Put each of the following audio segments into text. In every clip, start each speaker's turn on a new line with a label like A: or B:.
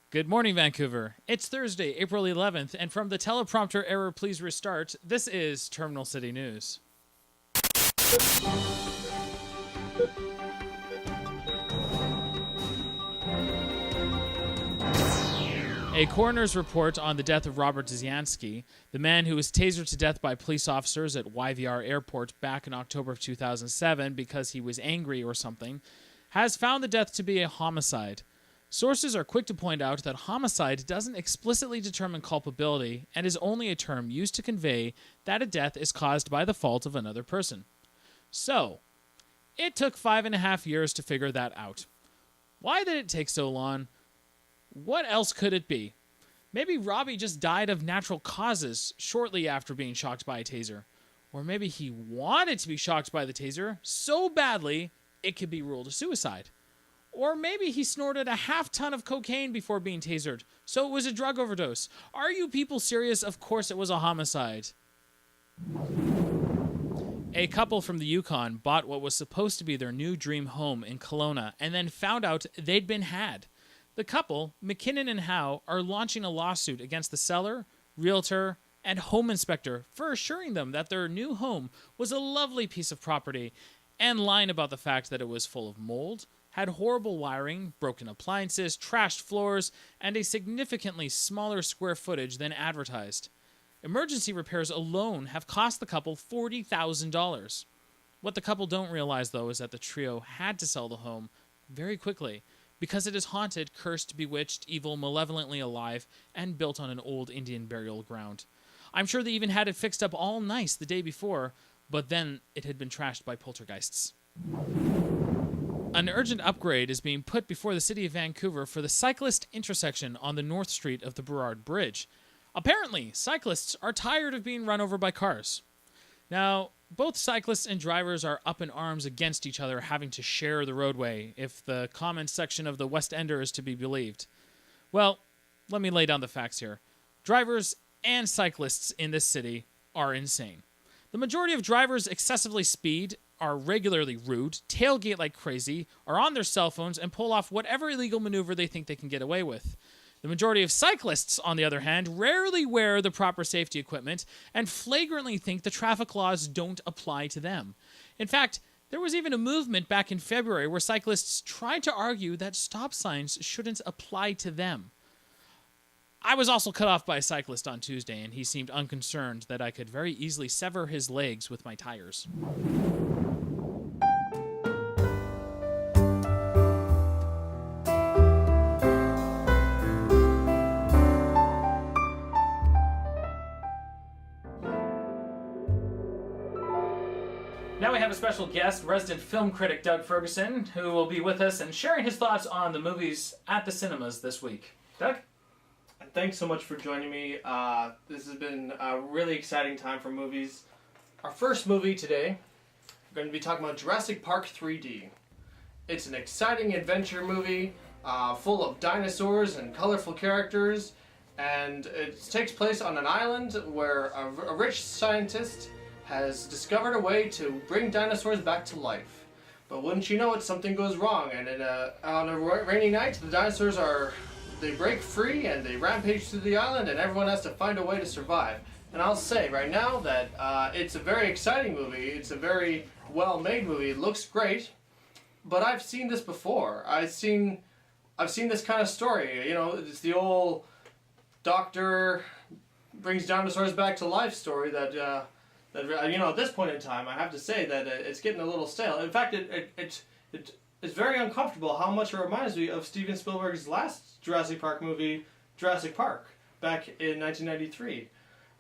A: Good morning, Vancouver. It's Thursday, April 11th, and from the teleprompter error, please restart. This is Terminal City News. A coroner's report on the death of Robert Dzianski, the man who was tasered to death by police officers at YVR Airport back in October of 2007 because he was angry or something, has found the death to be a homicide. Sources are quick to point out that homicide doesn't explicitly determine culpability and is only a term used to convey that a death is caused by the fault of another person. So, it took 5.5 years to figure that out. Why did it take so long? What else could it be? Maybe Robbie just died of natural causes shortly after being shocked by a taser. Or maybe he wanted to be shocked by the taser so badly it could be ruled a suicide. Or maybe he snorted a half-ton of cocaine before being tasered, so it was a drug overdose. Are you people serious? Of course it was a homicide. A couple from the Yukon bought what was supposed to be their new dream home in Kelowna and then found out they'd been had. The couple, McKinnon and Howe, are launching a lawsuit against the seller, realtor, and home inspector for assuring them that their new home was a lovely piece of property and lying about the fact that it was full of mold, had horrible wiring, broken appliances, trashed floors, and a significantly smaller square footage than advertised. Emergency repairs alone have cost the couple $40,000. What the couple don't realize, though, is that the trio had to sell the home very quickly because it is haunted, cursed, bewitched, evil, malevolently alive, and built on an old Indian burial ground. I'm sure they even had it fixed up all nice the day before, but then it had been trashed by poltergeists. An urgent upgrade is being put before the city of Vancouver for the cyclist intersection on the North Street of the Burrard Bridge. Apparently, cyclists are tired of being run over by cars. Now, both cyclists and drivers are up in arms against each other having to share the roadway, if the comments section of the West Ender is to be believed. Well, let me lay down the facts here. Drivers and cyclists in this city are insane. The majority of drivers excessively speed, are regularly rude, tailgate like crazy, are on their cell phones, and pull off whatever illegal maneuver they think they can get away with. The majority of cyclists, on the other hand, rarely wear the proper safety equipment and flagrantly think the traffic laws don't apply to them. In fact, there was even a movement back in February where cyclists tried to argue that stop signs shouldn't apply to them. I was also cut off by a cyclist on Tuesday, and he seemed unconcerned that I could very easily sever his legs with my tires. Now we have a special guest, resident film critic Doug Ferguson, who will be with us and sharing his thoughts on the movies at the cinemas this week. Doug?
B: Thanks so much for joining me. This has been a really exciting time for movies. Our first movie today, we're going to be talking about Jurassic Park 3D. It's an exciting adventure movie full of dinosaurs and colorful characters, and it takes place on an island where a rich scientist has discovered a way to bring dinosaurs back to life. But wouldn't you know it, something goes wrong, and on a rainy night, the dinosaurs they break free and they rampage through the island, and everyone has to find a way to survive. And I'll say right now that it's a very exciting movie. It's a very well-made movie. It looks great, but I've seen this before. I've seen this kind of story. You know, it's the old doctor brings dinosaurs back to life story that you know, at this point in time, I have to say that it's getting a little stale. In fact, it's very uncomfortable how much it reminds me of Steven Spielberg's last Jurassic Park movie, Jurassic Park, back in 1993.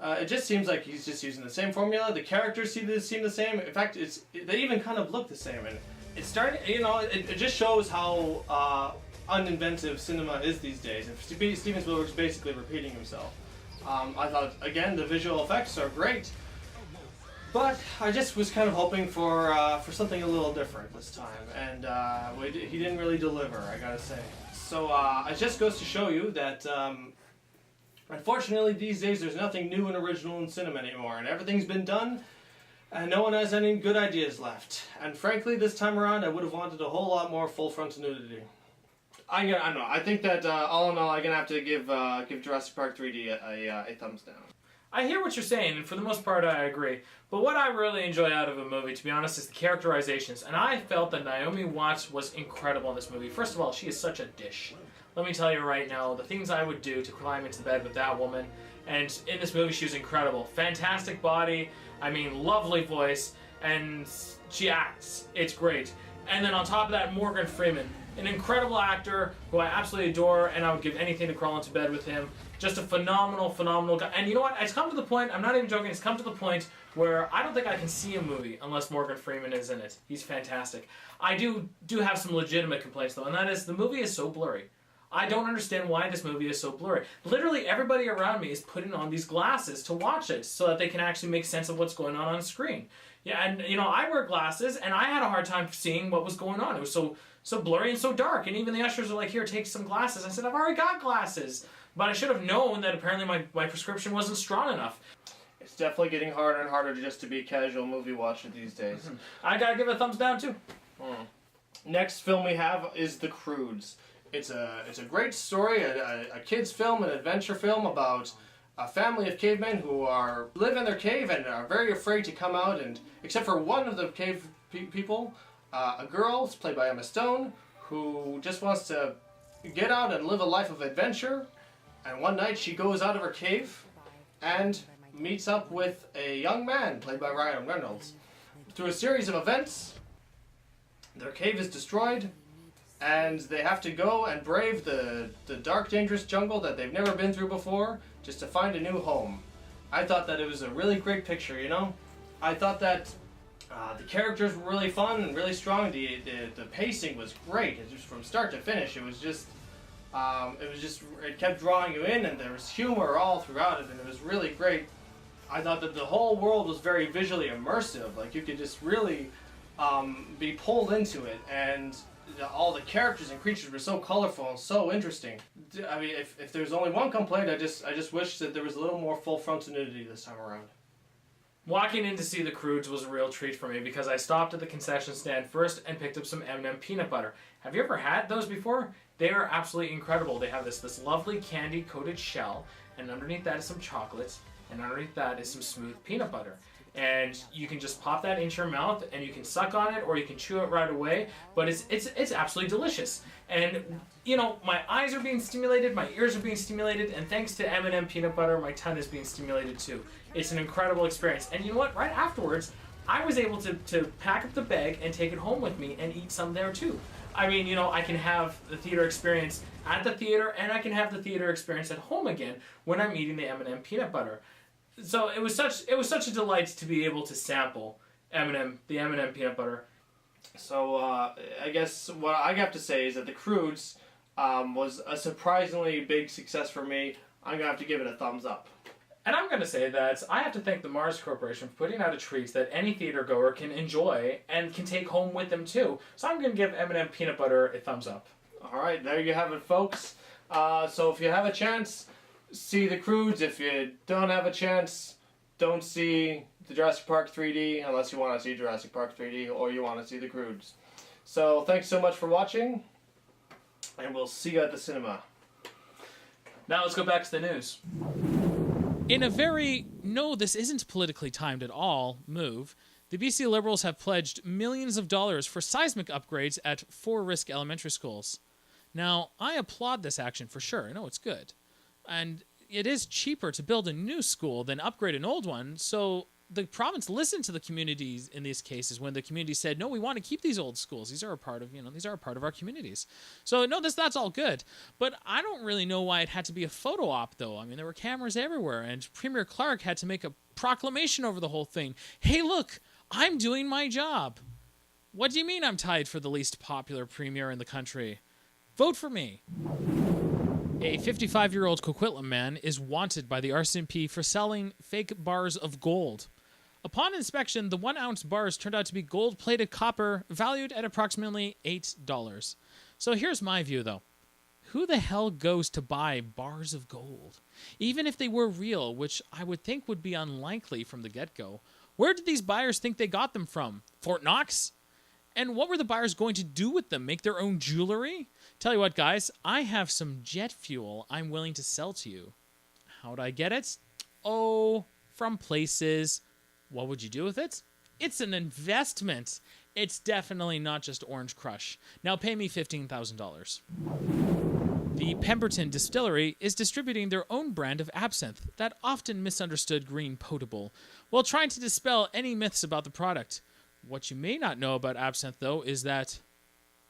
B: It just seems like he's just using the same formula. The characters seem the same. In fact, they even kind of look the same. And it's starting, you know, it just shows how uninventive cinema is these days. If Steven Spielberg's basically repeating himself. I thought, again, the visual effects are great. But I just was kind of hoping for something a little different this time, and he didn't really deliver, I gotta say. So it just goes to show you that, unfortunately, these days there's nothing new and original in cinema anymore, and everything's been done, and no one has any good ideas left. And frankly, this time around, I would have wanted a whole lot more full frontal nudity. I don't know. I think that all in all, I'm gonna have to give Jurassic Park 3D a thumbs down.
A: I hear what you're saying, and for the most part, I agree. But what I really enjoy out of a movie, to be honest, is the characterizations. And I felt that Naomi Watts was incredible in this movie. First of all, she is such a dish. Let me tell you right now, the things I would do to climb into bed with that woman. And in this movie, she was incredible. Fantastic body, I mean, lovely voice, and she acts. It's great. And then on top of that, Morgan Freeman, an incredible actor who I absolutely adore, and I would give anything to crawl into bed with him. Just a phenomenal, phenomenal guy. And you know what? It's come to the point, I'm not even joking, it's come to the point where I don't think I can see a movie unless Morgan Freeman is in it. He's fantastic. I do have some legitimate complaints, though, and that is the movie is so blurry. I don't understand why this movie is so blurry. Literally everybody around me is putting on these glasses to watch it so that they can actually make sense of what's going on screen. Yeah, and you know, I wear glasses, and I had a hard time seeing what was going on. It was so blurry and so dark, and even the ushers were like, here, take some glasses. I said, I've already got glasses. But I should have known that apparently my prescription wasn't strong enough.
B: It's definitely getting harder and harder just to be a casual movie watcher these days.
A: Mm-hmm. I gotta give it a thumbs down, too.
B: Next film we have is The Croods. It's a great story, a kid's film, an adventure film about a family of cavemen who live in their cave and are very afraid to come out, and except for one of the cave people, a girl, played by Emma Stone, who just wants to get out and live a life of adventure. And one night she goes out of her cave and meets up with a young man, played by Ryan Reynolds. Through a series of events, their cave is destroyed, and they have to go and brave the dark, dangerous jungle that they've never been through before, just to find a new home. I thought that it was a really great picture, you know? I thought that the characters were really fun and really strong. The pacing was great. It just, from start to finish, it kept drawing you in, and there was humor all throughout it, and it was really great. I thought that the whole world was very visually immersive. Like, you could just really be pulled into it, and all the characters and creatures were so colorful and so interesting. I mean, if there's only one complaint, I just wish that there was a little more full frontal nudity this time around.
A: Walking in to see The Croods was a real treat for me because I stopped at the concession stand first and picked up some M&M peanut butter. Have you ever had those before? They are absolutely incredible. They have this lovely candy-coated shell, and underneath that is some chocolate, and underneath that is some smooth peanut butter. And you can just pop that into your mouth, and you can suck on it, or you can chew it right away, but it's absolutely delicious. And, you know, my eyes are being stimulated, my ears are being stimulated, and thanks to M&M peanut butter, my tongue is being stimulated too. It's an incredible experience. And you know what? Right afterwards, I was able to pack up the bag and take it home with me and eat some there too. I mean, you know, I can have the theater experience at the theater, and I can have the theater experience at home again when I'm eating the M&M peanut butter. So it was such a delight to be able to sample the M&M peanut butter.
B: So I guess what I have to say is that The Croods was a surprisingly big success for me. I'm gonna have to give it a thumbs up.
A: And I'm going to say that I have to thank the Mars Corporation for putting out a treat that any theater goer can enjoy and can take home with them too. So I'm going to give M&M peanut butter a thumbs up.
B: All right, there you have it, folks. So if you have a chance, see The Croods. If you don't have a chance, don't see the Jurassic Park 3D unless you want to see Jurassic Park 3D or you want to see The Croods. So thanks so much for watching, and we'll see you at the cinema.
A: Now let's go back to the news. In a very, no, this isn't politically timed at all move, the BC Liberals have pledged millions of dollars for seismic upgrades at 4 risk elementary schools. Now, I applaud this action for sure. I know it's good. And it is cheaper to build a new school than upgrade an old one, so the province listened to the communities in these cases when the community said, no, we want to keep these old schools. These are a part of, these are a part of our communities. So no, that's all good. But I don't really know why it had to be a photo op, though. I mean, there were cameras everywhere, and Premier Clark had to make a proclamation over the whole thing. Hey, look, I'm doing my job. What do you mean I'm tied for the least popular premier in the country? Vote for me. A 55-year-old Coquitlam man is wanted by the RCMP for selling fake bars of gold. Upon inspection, the 1-ounce bars turned out to be gold-plated copper valued at approximately $8. So here's my view, though. Who the hell goes to buy bars of gold? Even if they were real, which I would think would be unlikely from the get-go, where did these buyers think they got them from? Fort Knox? And what were the buyers going to do with them? Make their own jewelry? Tell you what, guys, I have some jet fuel I'm willing to sell to you. How'd I get it? Oh, from places. What would you do with it? It's an investment. It's definitely not just Orange Crush. Now pay me $15,000. The Pemberton Distillery is distributing their own brand of absinthe, that often misunderstood green potable, while trying to dispel any myths about the product. What you may not know about absinthe, though, is that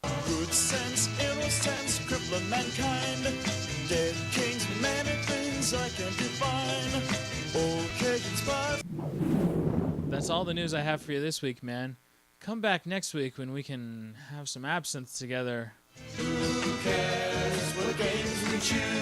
C: good sense, innocence, crippling mankind. Dead kings, many things I can define. Occasions by.
A: that's all the news I have for you this week, man. Come back next week when we can have some absinthe together.
C: Who cares what games we choose?